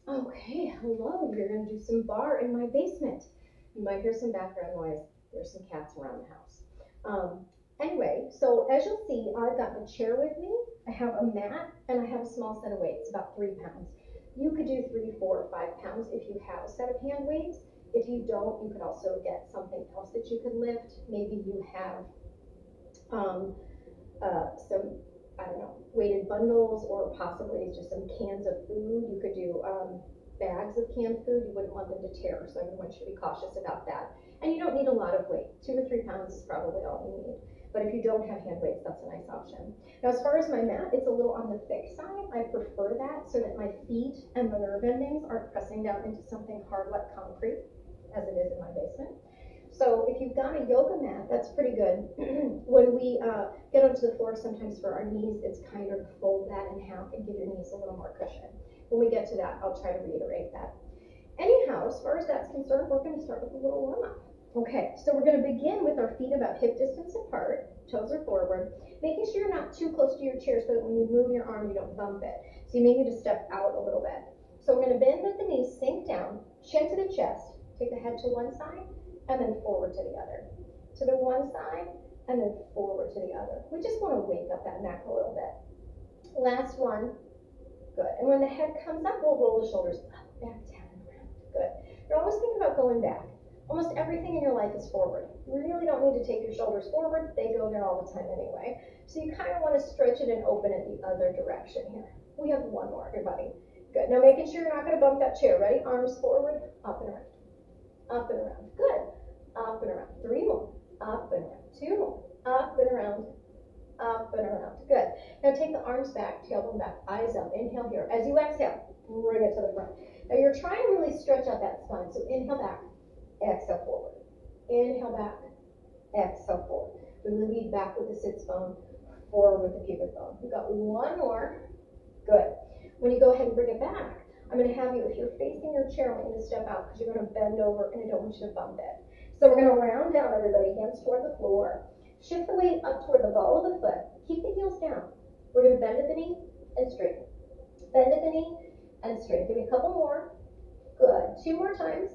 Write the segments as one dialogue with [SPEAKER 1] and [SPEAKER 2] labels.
[SPEAKER 1] Okay, hello. We're going to do some bar in my basement. You might hear some background noise. There's some cats around the house. Anyway, so as you'll see, I've got the chair with me. I have a mat and I have a small set of weights, about 3 pounds. You could do 3, 4, or 5 pounds if you have a set of hand weights. If you don't, you could also get something else that you could lift. Maybe you have um, some, I don't know, weighted bundles or possibly just some cans of food. You could do bags of canned food. You wouldn't want them to tear, so everyone should be cautious about that. And you don't need a lot of weight. 2 or 3 pounds is probably all you need. But if you don't have hand weights, that's a nice option. Now, as far as my mat, it's a little on the thick side. I prefer that so that my feet and the nerve endings aren't pressing down into something hard like concrete, as it is in my basement. So if you've got a yoga mat, that's pretty good. When we get onto the floor, sometimes for our knees, it's kind of fold that in half and give your knees a little more cushion. When we get to that, I'll try to reiterate that. Anyhow, as far as that's concerned, we're going to start with a little warm up. Okay, so we're going to begin with our feet about hip distance apart, toes are forward, making sure you're not too close to your chair so that when you move your arm, you don't bump it. So you may need to step out a little bit. So we're going to bend at the knees, sink down, chin to the chest, take the head to one side, and then forward to the other. To the one side, and then forward to the other. We just want to wake up that neck a little bit. Last one. Good. And when the head comes up, we'll roll the shoulders up, back, down, and around. Good. You're always thinking about going back. Almost everything in your life is forward. You really don't need to take your shoulders forward. They go there all the time anyway. So you kind of want to stretch it and open it the other direction here. We have one more, everybody. Good. Now making sure you're not going to bump that chair. Ready? Arms forward, up and around. Up and around. Good. Up and around. 3 more. Up and around. 2 more. Up and around. Up and around. Good. Now take the arms back, tailbone back, eyes up. Inhale here. As you exhale, bring it to the front. Now you're trying to really stretch out that spine. So inhale back, exhale forward. Inhale back, exhale forward. We lead back with the sits bone, forward with the pubic bone. We've got one more. Good. When you go ahead and bring it back, I'm going to have you, if you're facing your chair, I want you to step out because you're going to bend over and I don't want you to bump it. So we're going to round down, everybody, hands toward the floor. Shift the weight up toward the ball of the foot. Keep the heels down. We're going to bend at the knee and straighten. Bend at the knee and straighten. Give me a couple more. Good. 2 more times.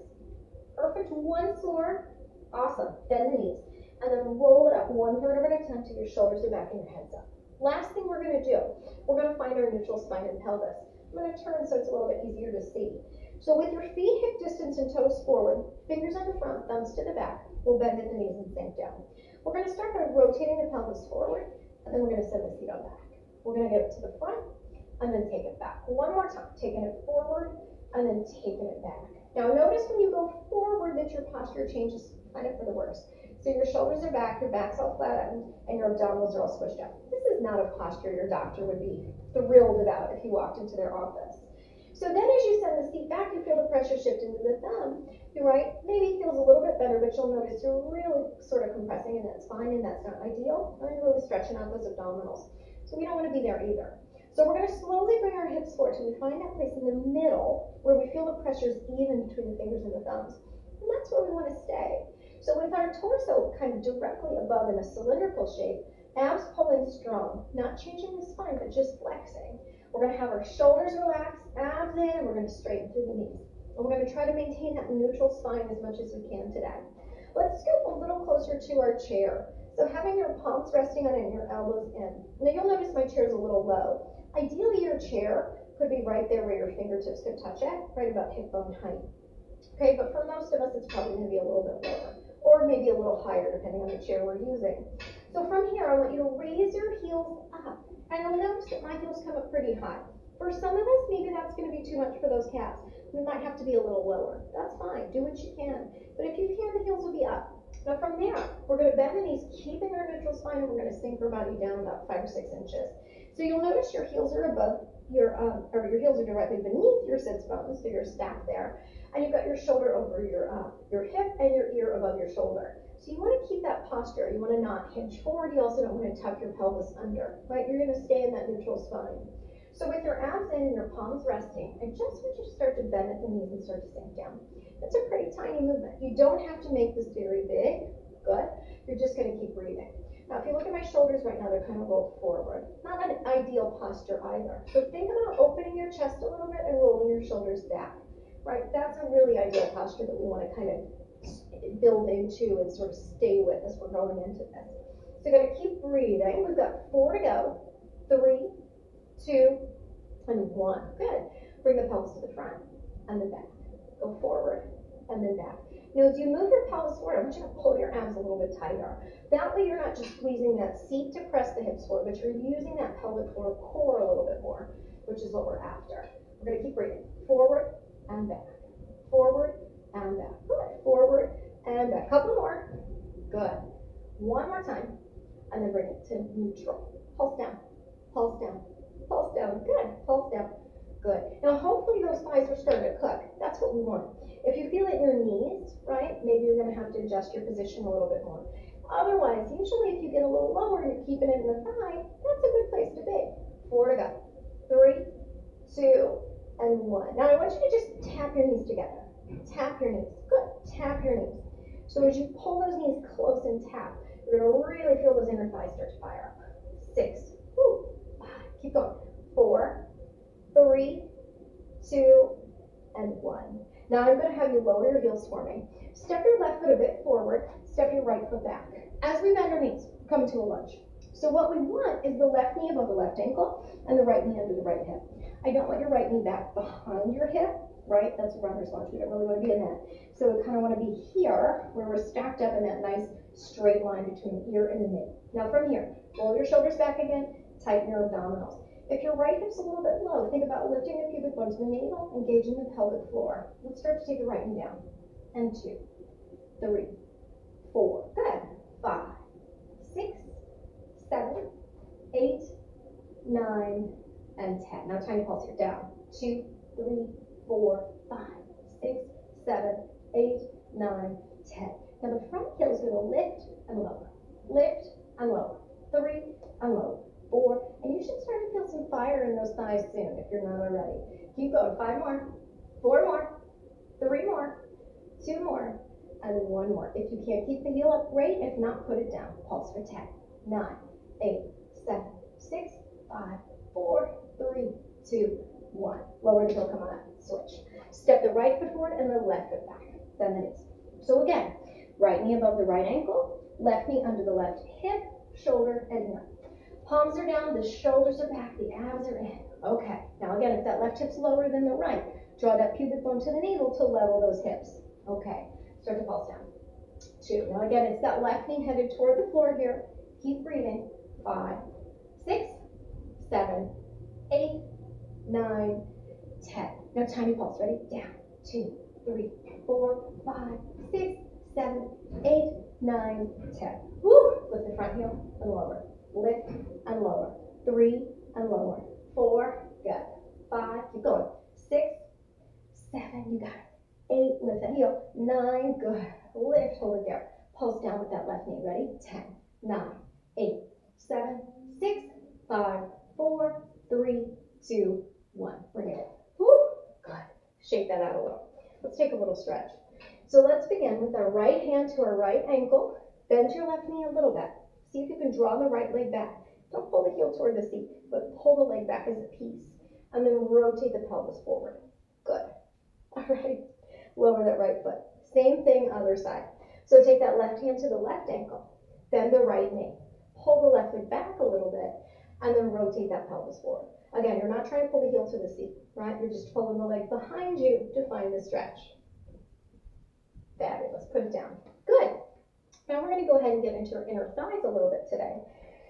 [SPEAKER 1] Perfect. Once more. Awesome. Bend the knees. And then roll it up 1/3 of an attempt till your shoulders are back and your head's up. Last thing we're going to do, we're going to find our neutral spine and pelvis. I'm going to turn so it's a little bit easier to see. So with your feet hip distance and toes forward, fingers on the front, thumbs to the back, we'll bend at the knees and sink down. We're going to start by rotating the pelvis forward, and then we're going to send the feet on back. We're going to get it to the front, and then take it back. One more time, taking it forward, and then taking it back. Now notice when you go forward that your posture changes kind of for the worse. So your shoulders are back, your back's all flattened, and your abdominals are all squished out. This is not a posture your doctor would be thrilled about if you walked into their office. So then as you send the seat back, you feel the pressure shift into the thumb. You're right, maybe it feels a little bit better, but you'll notice you're really sort of compressing in that spine, and that's not ideal. And you're really stretching out those abdominals. So we don't want to be there either. So we're going to slowly bring our hips forward till we find that place in the middle where we feel the pressure is even between the fingers and the thumbs. And that's where we want to stay. So with our torso kind of directly above in a cylindrical shape, abs pulling strong, not changing the spine, but just flexing. We're going to have our shoulders relaxed, abs in, and we're going to straighten through the knees. And we're going to try to maintain that neutral spine as much as we can today. Let's scoot a little closer to our chair. So having your palms resting on it and your elbows in. Now you'll notice my chair is a little low. Ideally your chair could be right there where your fingertips could touch it, right about hip bone height. Okay, but for most of us it's probably going to be a little bit lower, or maybe a little higher depending on the chair we're using. So from here, I want you to raise your heels up. And you'll notice that my heels come up pretty high. For some of us, maybe that's going to be too much for those calves. We might have to be a little lower. That's fine. Do what you can. But if you can, the heels will be up. Now from there, we're going to bend the knees, keeping our neutral spine, and we're going to sink our body down about 5 or 6 inches. So you'll notice your heels are above your, or your heels are directly beneath your sits bones, so you're stacked there. And you've got your shoulder over your hip and your ear above your shoulder. So you want to keep that posture. You want to not hinge forward. You also don't want to tuck your pelvis under, right? You're going to stay in that neutral spine. So with your abs in and your palms resting, I just want you to start to bend at the knees and start to sink down. That's a pretty tiny movement. You don't have to make this very big. Good. You're just going to keep breathing. Now, if you look at my shoulders right now, they're kind of rolled forward. Not an ideal posture either. So think about opening your chest a little bit and rolling your shoulders back, right? That's a really ideal posture that we want to kind of build into and sort of stay with as we're going into this. So you're going to keep breathing. We've got 4 to go. 3, 2, and 1. Good. Bring the pelvis to the front and then back. Go forward and then back. Now, as you move your pelvis forward, I want you to pull your abs a little bit tighter. That way you're not just squeezing that seat to press the hips forward, but you're using that pelvic floor core a little bit more, which is what we're after. We're going to keep breathing. Forward and back. Forward and back. Good. Forward and back. Couple more. Good. One more time. And then bring it to neutral. Pulse down. Pulse down. Pulse down. Good. Pulse down. Good. Now, hopefully those thighs are starting to cook. That's what we want. If you feel it in your knees, right, maybe you're going to have to adjust your position a little bit more. Otherwise, usually if you get a little lower and you're keeping it in the thigh, that's a good place to be. 4 to go. 3, 2, and 1. Now, I want you to just tap your knees together. Tap your knees. Good. Tap your knees. So as you pull those knees close and tap, you're going to really feel those inner thighs start to fire up. 6, 5, keep going. 4, 3, 2, and 1. Now I'm going to have you lower your heels for me. Step your left foot a bit forward, step your right foot back. As we bend our knees, come to a lunge. So what we want is the left knee above the left ankle and the right knee under the right hip. I don't want your right knee back behind your hip, right? That's a runner's lunge. We don't really want to be in that. So we kind of want to be here where we're stacked up in that nice straight line between the ear and the knee. Now from here, roll your shoulders back again, tighten your abdominals. If your right hip's a little bit low, think about lifting the pubic bone to the navel, engaging the pelvic floor. Let's start to take the right knee down. And 2, 3, 4, good. 5, 6, 7, 8, 9, and 10. Now tiny pulse here. Down. 2, 3, 4, 5, 6, 7, 8, 9, 10. Now the front heel is going to lift and lower. Lift and lower. 3 and lower. 4, and you should start to feel some fire in those thighs soon if you're not already. Keep going. 5 more, 4 more, 3 more, 2 more, and then 1 more. If you can't keep the heel up, great. If not, put it down. Pulse for 10, 9, 8, 7, 6, 5, 4, 3, 2, 1. Lower the heel, come on up. Switch. Step the right foot forward and the left foot back. Bend the knees. So again, right knee above the right ankle, left knee under the left hip, shoulder, and heel. Palms are down, the shoulders are back, the abs are in. Okay, now again, if that left hip's lower than the right, draw that pubic bone to the navel to level those hips. Okay, start to pulse down. 2, now again, it's that left knee headed toward the floor here. Keep breathing. 5, 6, 7, 8, 9, 10. Now tiny pulse, ready? Down. 2, 3, 4, 5, 6, 7, 8, 9, 10. Woo! Lift the front heel and lower. Lift and lower. 3 and lower. 4, good. 5, keep going. 6, 7, you got it. 8, lift that heel. 9, good. Lift, hold it there. Pulse down with that left knee. Ready? 10, 9, 8, 7, 6, 5, 4, 3, 2, 1. Bring it in. Woo! Good. Shake that out a little. Let's take a little stretch. So let's begin with our right hand to our right ankle. Bend your left knee a little bit. See if you can draw the right leg back. Don't pull the heel toward the seat, but pull the leg back as a piece. And then rotate the pelvis forward. Good. All right. Lower that right foot. Same thing, other side. So take that left hand to the left ankle. Bend the right knee. Pull the left leg back a little bit. And then rotate that pelvis forward. Again, you're not trying to pull the heel to the seat, right? You're just pulling the leg behind you to find the stretch. Fabulous. Put it down. Good. Now we're going to go ahead and get into our inner thighs a little bit today.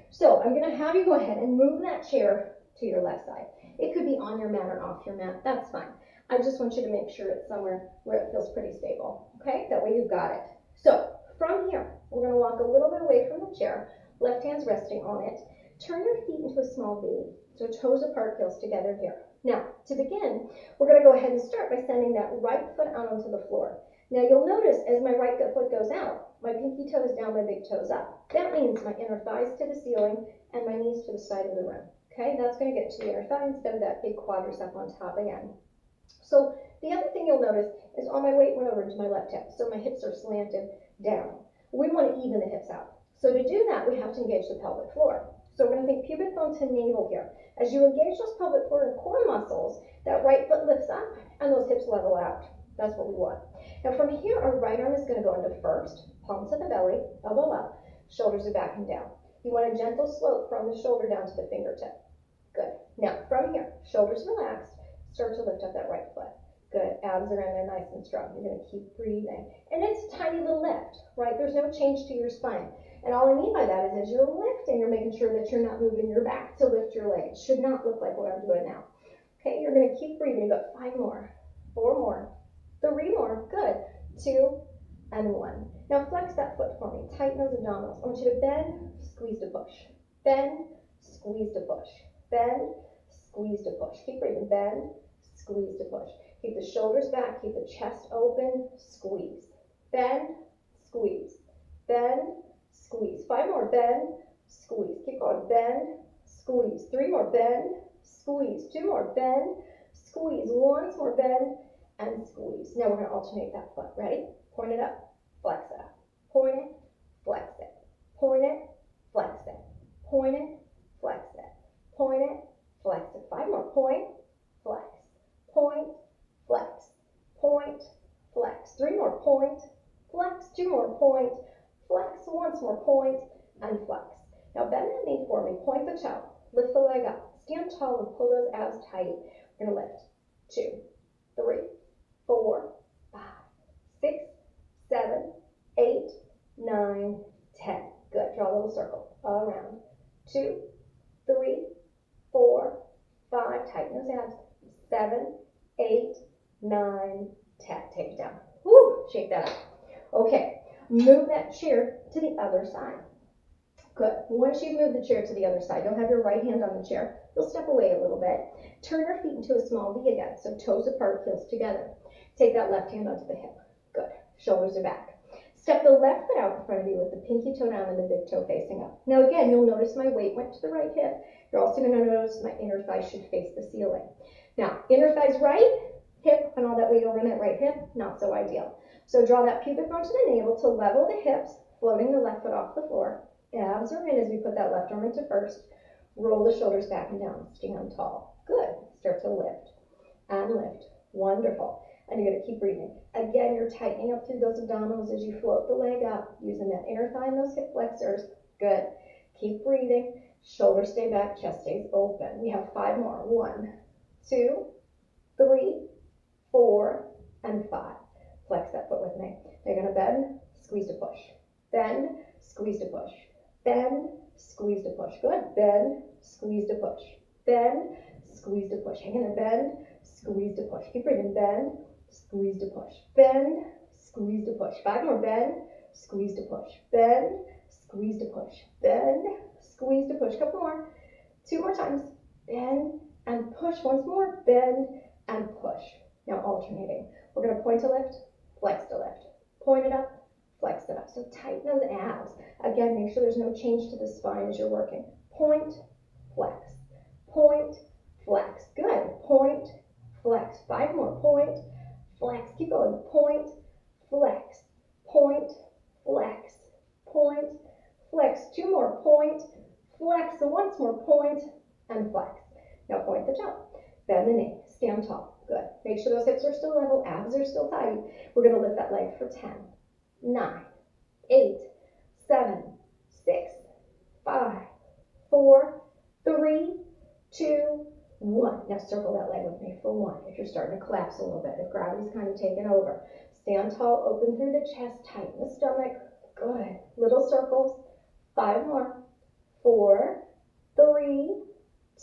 [SPEAKER 1] So I'm going to have you go ahead and move that chair to your left side. It could be on your mat or off your mat. That's fine. I just want you to make sure it's somewhere where it feels pretty stable. Okay? That way you've got it. So from here, we're going to walk a little bit away from the chair. Left hand's resting on it. Turn your feet into a small V. So toes apart, heels together here. Now, to begin, we're going to go ahead and start by sending that right foot out onto the floor. Now you'll notice as my right foot goes out, my pinky toe is down, my big toe's up. That means my inner thighs to the ceiling and my knees to the side of the room. Okay, that's going to get to the inner thigh instead of that big quadricep on top again. So the other thing you'll notice is all my weight went over into my left hip, so my hips are slanted down. We want to even the hips out. So to do that, we have to engage the pelvic floor. So we're going to think pubic bone to navel here. As you engage those pelvic floor and core muscles, that right foot lifts up and those hips level out. That's what we want. Now from here, our right arm is going to go into first, palm to the belly, elbow up, shoulders are back and down. You want a gentle slope from the shoulder down to the fingertip. Good. Now from here, shoulders relaxed, start to lift up that right foot. Good. Abs are in there nice and strong. You're going to keep breathing. And it's a tiny little lift, right? There's no change to your spine. And all I mean by that is as you're lifting, you're making sure that you're not moving your back to lift your leg. It should not look like what I'm doing now. Okay, you're going to keep breathing. You've got 5 more, 4 more, 3 more. Good. 2 and 1. Now flex that foot for me. Tighten those abdominals. I want you to bend, squeeze to push. Bend, squeeze to push. Bend, squeeze to push. Keep breathing. Bend, squeeze to push. Keep the shoulders back. Keep the chest open. Squeeze. Bend, squeeze. Bend, squeeze. 5 more. Bend, squeeze. Keep going. Bend, squeeze. 3 more. Bend, squeeze. 2 more. Bend, squeeze. Once more. Bend and squeeze. Now we're going to alternate that foot. Ready? Point it up. Flex it up. Point it. Flex it. Point it. Flex it. Point it. Flex it. Point it. Flex it. 5 more. Point. Flex. Point. Flex. Point. Flex. 3 more. Point. Flex. 2 more. Point. Flex. Once more. Point and flex. Now bend that knee for me. Point the toe. Lift the leg up. Stand tall and pull those abs tight. We're going to lift. 2, 3, 4, 5, 6, 7, 8, 9, 10. Good. Draw a little circle all around. 2, 3, 4, 5. Tighten those abs. 7, 8, 9, 10. Take it down. Woo! Shake that up. Okay. Move that chair to the other side. Good. Once you've moved the chair to the other side, you'll have your right hand on the chair. You'll step away a little bit. Turn your feet into a small V again. So toes apart, heels together. Take that left hand onto the hip. Good. Shoulders are back. Step the left foot out in front of you with the pinky toe down and the big toe facing up. Now again, you'll notice my weight went to the right hip. You're also going to notice my inner thigh should face the ceiling. Now, inner thigh's right, hip, and all that weight over in that right hip, not so ideal. So draw that pubic bone to the navel to level the hips, floating the left foot off the floor. Abs are in as we put that left arm into first. Roll the shoulders back and down. Stand tall. Good. Start to lift and lift. Wonderful. And you're going to keep breathing. Again, you're tightening up through those abdominals as you float the leg up, using that inner thigh and those hip flexors. Good. Keep breathing. Shoulders stay back, chest stays open. We have 5 more. 1, 2, 3, 4, and 5. Flex that foot with me. You're going to bend, squeeze to push. Bend, squeeze to push. Bend, squeeze to push. Good. Bend, squeeze to push. Bend, squeeze to push. Hang in there. Bend, squeeze to push. Keep breathing. Bend, squeeze to push. Bend, squeeze to push. 5 more. Bend, squeeze to push. Bend, squeeze to push. Bend, squeeze to push. Couple more. 2 more times. Bend and push. Once more. Bend and push. Now alternating. We're going to point to lift, flex to lift. Point it up, flex it up. So tighten those abs. Again, make sure there's no change to the spine as you're working. Point, flex. Point, flex. Good. Point, flex. 5 more. Point, flex. Keep going. Point, flex. Point, flex. Point, flex. 2 more. Point, flex. So once more. Point and flex. Now point the toe. Bend the knee. Stand tall. Good. Make sure those hips are still level. Abs are still tight. We're going to lift that leg for 10, 9, 8, 7, 6, 5, 4, 3, 2, 1. Now circle that leg with me for 1. If you're starting to collapse a little bit, if gravity's kind of taking over. Stand tall, open through the chest, tighten the stomach. Good. Little circles. 5 more. 4, 3,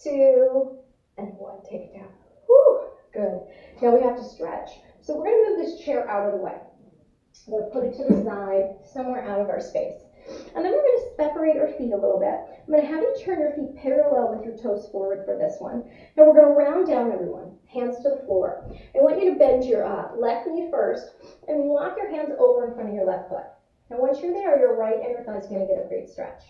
[SPEAKER 1] 2, and 1. Take it down. Whew. Good. Now we have to stretch. So we're going to move this chair out of the way. We're going to put it to the side, somewhere out of our space. And then we're going to separate our feet a little bit. I'm going to have you turn your feet parallel with your toes forward for this one. Now we're going to round down, everyone. Hands to the floor. I want you to bend your left knee first and walk your hands over in front of your left foot. And once you're there, your right inner thigh is going to get a great stretch.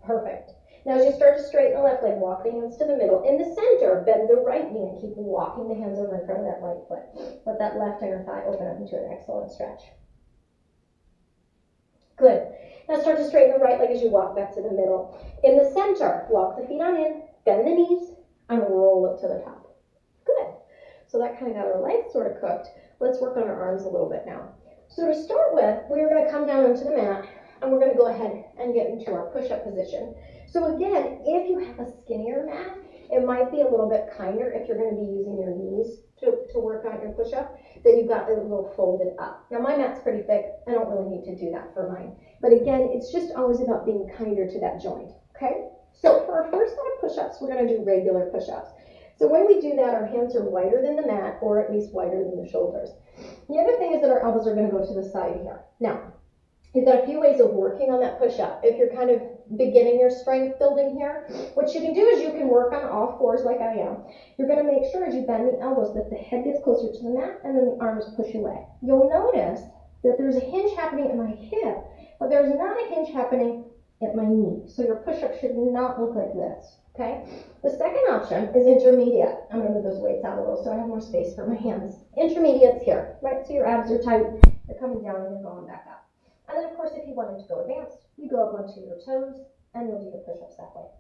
[SPEAKER 1] Perfect. Now as you start to straighten the left leg, walk the hands to the middle. In the center, bend the right knee and keep walking the hands over in front of that right foot. Let that left inner thigh open up into an excellent stretch. Good. Now start to straighten the right leg as you walk back to the middle. In the center, walk the feet on in, bend the knees, and roll it to the top. Good. So that kind of got our legs sort of cooked. Let's work on our arms a little bit now. So to start with, we're going to come down onto the mat, and we're going to go ahead and get into our push-up position. So again, if you have a skinnier mat, it might be a little bit kinder if you're going to be using your knees to work on your push-up, then you've got it a little folded up. Now my mat's pretty thick. I don't really need to do that for mine. But again, it's just always about being kinder to that joint, okay? So for our first set of push-ups, we're going to do regular push-ups. So when we do that, our hands are wider than the mat, or at least wider than the shoulders. The other thing is that our elbows are going to go to the side here. Now, you've got a few ways of working on that push-up. If you're kind of beginning your strength building here, what you can do is you can work on all fours like I am. You're going to make sure as you bend the elbows that the head gets closer to the mat and then the arms push away. You'll notice that there's a hinge happening at my hip, but there's not a hinge happening at my knee. So your push-up should not look like this, okay? The second option is intermediate. I'm going to move those weights out a little so I have more space for my hands. Intermediate's here, right? So your abs are tight, they're coming down and you're going back up. And then, of course, if you wanted to go advanced, you go up onto your toes, and you'll do your push-ups that way.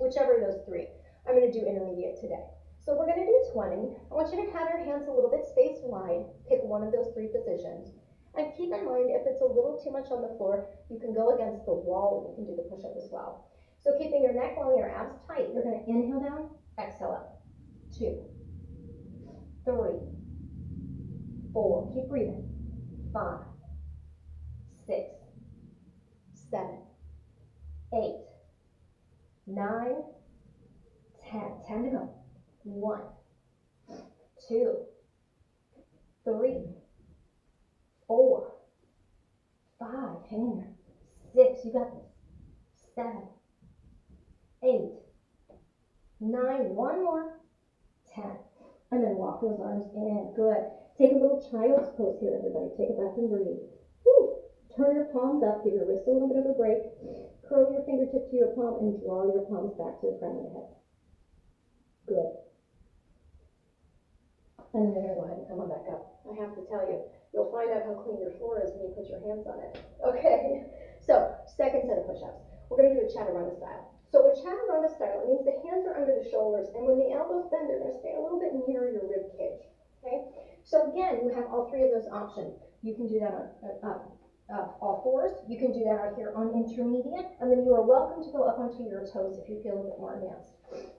[SPEAKER 1] Whichever of those three. I'm going to do intermediate today. So we're going to do 20. I want you to have your hands a little bit spaced wide. Pick one of those three positions. And keep in mind, if it's a little too much on the floor, you can go against the wall and you can do the push-up as well. So keeping your neck long, your abs tight, you're going to inhale down, exhale up. 2, 3, 4. Keep breathing. 5. 6, 7, 8, 9, 10. 10 to go. 1, 2, 3, 4, 5. Hang in there. 6. You got this. 7, 8, 9. One more. 10. And then walk those arms in. Good. Take a little child's pose here, everybody. Take a breath and breathe. Woo. Turn your palms up, give your wrist a little bit of a break, curl your fingertip to your palm, and draw your palms back to the front of the head. Good. And then you're going to go ahead and come on back up. I have to tell you, you'll find out how clean your floor is when you put your hands on it. Okay, so second set of push-ups. We're going to do a chaturanga style. So with chaturanga style, it means the hands are under the shoulders, and when the elbows bend, they're going to stay a little bit near your rib cage. Okay, so again, you have all three of those options. You can do that on all fours. You can do that out here on intermediate, and then you are welcome to go up onto your toes if you feel a bit more advanced.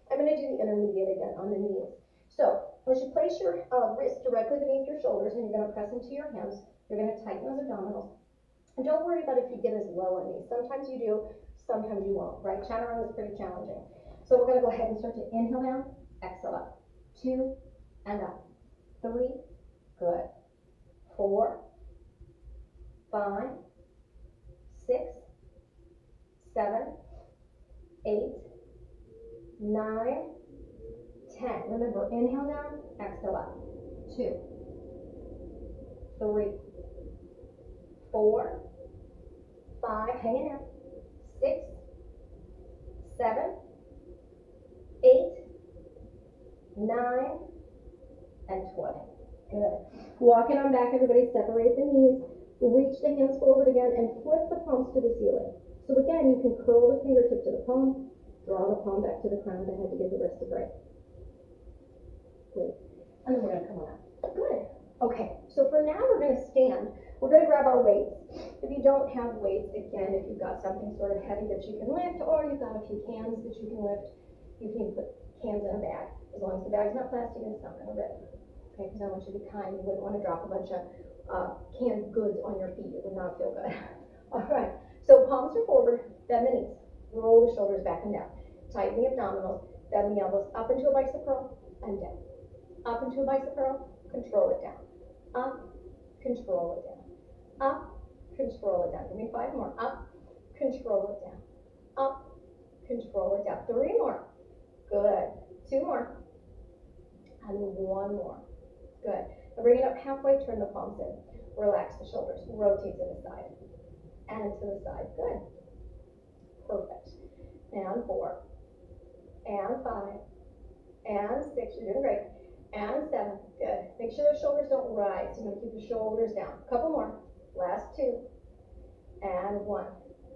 [SPEAKER 1] I'm going to do the intermediate again on the knees. So as you place your wrist directly beneath your shoulders and you're going to press into your hands, you're going to tighten those abdominals. And don't worry about if you get as low on these. Sometimes you do, sometimes you won't, right? Chaturanga is pretty challenging. So we're going to go ahead and start to inhale down, exhale up. 2 and up. 3, good. 4, 5, 6, 7, 8, 9, 10. Remember, inhale down, exhale up. 2, 3, 4, 5, hang in there. 6, 7, 8, 9, and 20. Good. Walking on back, everybody, separate the knees. Reach the hands forward again and flip the palms to the ceiling. So again, you can curl the fingertip to the palm, draw the palm back to the crown of the head to give the wrist a break. Good. And then we're going to come on up. Good. Okay, so for now we're going to stand. We're going to grab our weights. If you don't have weights, again, if you've got something sort of heavy that you can lift, or you've got a few cans that you can lift, you can put cans in a bag. As long as the bag's not plastic and it's not going to rip. Okay, because I want you to be kind. You wouldn't want to drop a bunch of canned goods on your feet. It would not feel good. All right, so palms are forward, bend the knees, roll the shoulders back and down. Tighten the abdominals, bend the elbows up into a bicep curl and down. Up into a bicep curl, control it down. Up, control it down. Up, control it down. Give me 5 more. Up, control it down. Up, control it down. 3 more. Good. 2 more. And 1 more. Good. Now bring it up halfway, turn the palms in. Relax the shoulders. Rotate to the side. And to the side. Good. Perfect. And 4. And 5. And 6. You're doing great. And 7. Good. Make sure those shoulders don't rise. You're going to keep the shoulders down. A couple more. Last 2. and 1,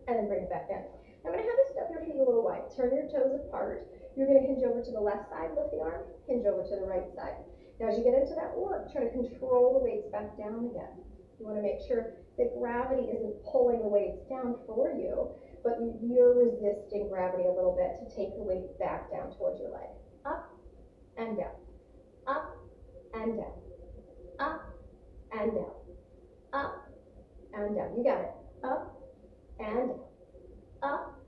[SPEAKER 1] and then bring it back down. I'm going to have you step your feet a little wide. Turn your toes apart. You're going to hinge over to the left side, lift the arm, hinge over to the right side. Now, as you get into that work, try to control the weights back down again. You want to make sure that gravity isn't pulling the weights down for you, but you're resisting gravity a little bit to take the weight back down towards your leg. Up and down. Up and down. Up and down. Up and down. You got it. Up and down. Up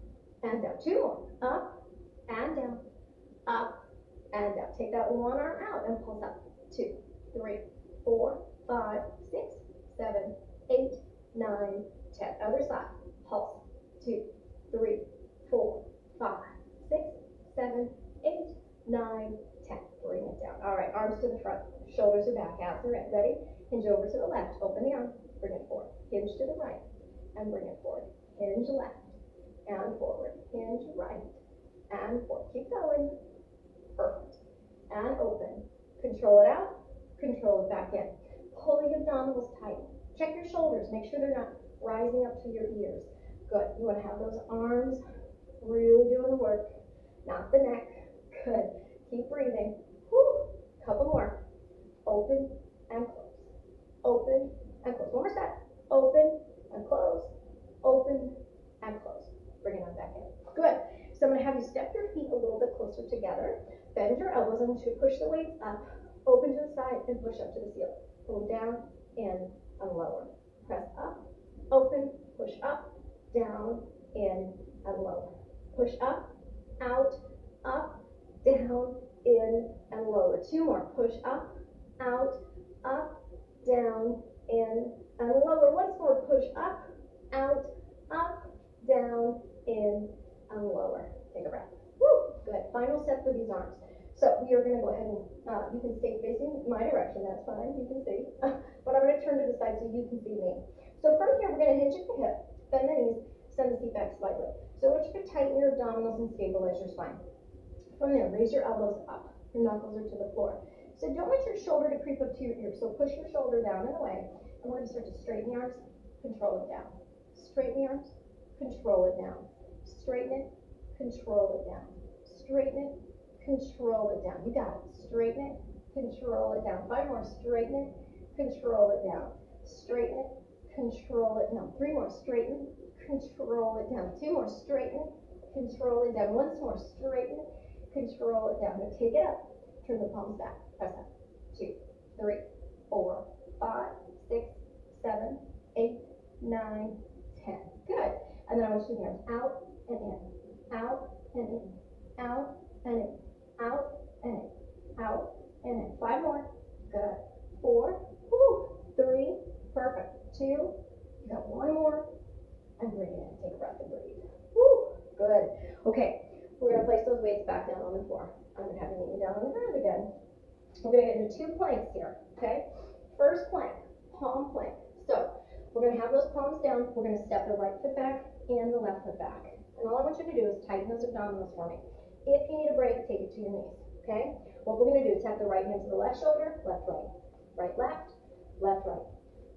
[SPEAKER 1] and down. 2 more. Up and down. Up and down. Take that one arm out and pulse up. 2, 3, 4, 5, 6, 7, 8, 9, 10. Other side. Pulse. 2, 3, 4, 5, 6, 7, 8, 9, 10. Bring it down. All right, arms to the front. Shoulders are back. Abs are in. Ready? Hinge over to the left. Open the arm. Bring it forward. Hinge to the right. And bring it forward. Hinge left. And forward. Hinge right. And forward. Keep going. Perfect. And open. Control it out. Control it back in. Pull the abdominals tight. Check your shoulders. Make sure they're not rising up to your ears. Good. You want to have those arms really doing the work, not the neck. Good. Keep breathing. Whew. Couple more. Open and close. Open and close. One more set. Open and close. Open and close. Bring it on back in. Good. So I'm going to have you step your feet a little bit closer together. Bend your elbows. I want you to push the weights up. Open to the side and push up to the ceiling. Pull them down, in, and lower. Press up, open, push up, down, in, and lower. Push up, out, up, down, in, and lower. 2 more. Push up, out, up, down, in, and lower. Once more. Push up, out, up, down, in, and lower. Take a breath. Woo! Good. Final set for these arms. So we are going to go ahead and, you can stay facing my direction, that's fine, you can see. But I'm going to turn to the side so you can see me. So from here, we're going to hinge at the hip, bend the knees, send the feet back slightly. So I want you to tighten your abdominals and stabilize your spine. From there, raise your elbows up, your knuckles are to the floor. So don't let your shoulder to creep up to your ear. So push your shoulder down and away. And we're going to start to straighten the arms, control it down. Straighten the arms, control it down. Straighten it, control it down. Straighten it, control it down. You got it. Straighten it, control it down. 5 more. Straighten it, control it down. Straighten it, control it down. 3 more. Straighten, control it down. 2 more. Straighten, control it down. Once more. Straighten, control it down. Now take it up. Turn the palms back. Press up. 2, 3, 4, 5, 6, 7, 8, 9, 10. Good. And then I want you to hands out and in, out and in, out and in, out and in, out and in. 5 more. Good. 4, woo, 3, perfect. 2, you got 1 more, and bring it in. Take a breath and breathe. Woo, good. Okay, we're going to place those weights back down on the floor. I'm going to have you knee down on the ground again. We're going to get into 2 planks here, okay? First plank, palm plank. So we're going to have those palms down. We're going to step the right foot back and the left foot back. And all I want you to do is tighten those abdominals for me. If you need a break, take it to your knees, okay? What we're going to do is tap the right hand to the left shoulder, left, right. Right, left, left, right.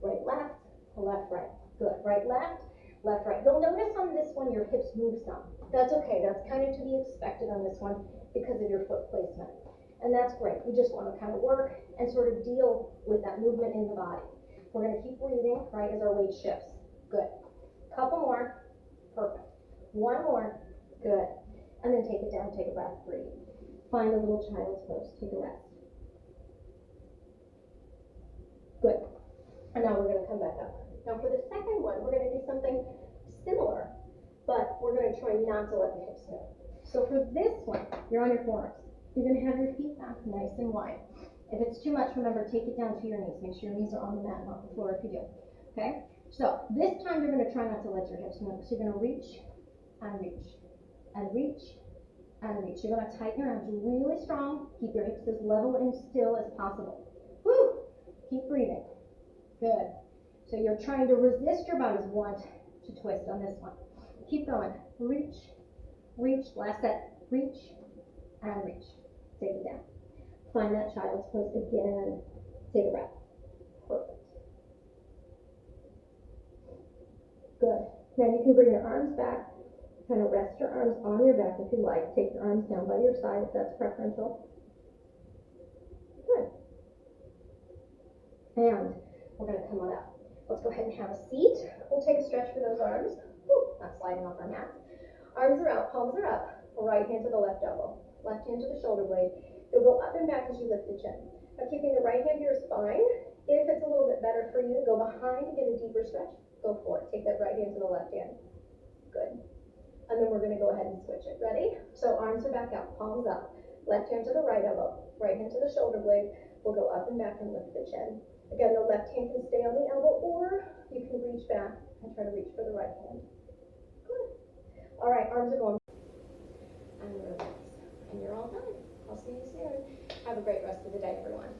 [SPEAKER 1] Right, left, left, right. Good. Right, left, left, right. You'll notice on this one your hips move some. That's okay. That's kind of to be expected on this one because of your foot placement. And that's great. We just want to kind of work and sort of deal with that movement in the body. We're going to keep breathing, right, as our weight shifts. Good. Couple more. Perfect. 1 more. Good. And then take it down, take a breath, breathe. Find a little child's pose, take a rest. Good. And now we're going to come back up. Now for the second one, we're going to do something similar, but we're going to try not to let the hips move. So for this one, you're on your forearms. You're going to have your feet back nice and wide. If it's too much, remember, take it down to your knees. Make sure your knees are on the mat, not the floor if you do. Okay? So this time you're going to try not to let your hips move. So you're going to reach and reach and reach and reach. You're going to tighten your arms really strong. Keep your hips as level and still as possible. Woo! Keep breathing. Good. So you're trying to resist your body's want to twist on this one. Keep going. Reach, reach. Last set. Reach and reach. Take it down. Find that child's pose again. Take a breath. Perfect. Good. Now you can bring your arms back, kind of rest your arms on your back if you like. Take your arms down by your side if that's preferential. Good. And we're gonna come on up. Let's go ahead and have a seat. We'll take a stretch for those arms. Whew, not sliding off our mat. Arms are out, palms are up. Right hand to the left elbow. Left hand to the shoulder blade. You'll go up and back as you lift the chin. Now keeping the right hand to your spine. If it's a little bit better for you to go behind and get a deeper stretch, go for it. Take that right hand to the left hand. Good. And then we're going to go ahead and switch it. Ready? So arms are back out, palms up. Left hand to the right elbow. Right hand to the shoulder blade. We'll go up and back and lift the chin. Again, the left hand can stay on the elbow, or you can reach back and try to reach for the right hand. Good. All right, arms are going. And relax. And you're all done. I'll see you soon. Have a great rest of the day, everyone.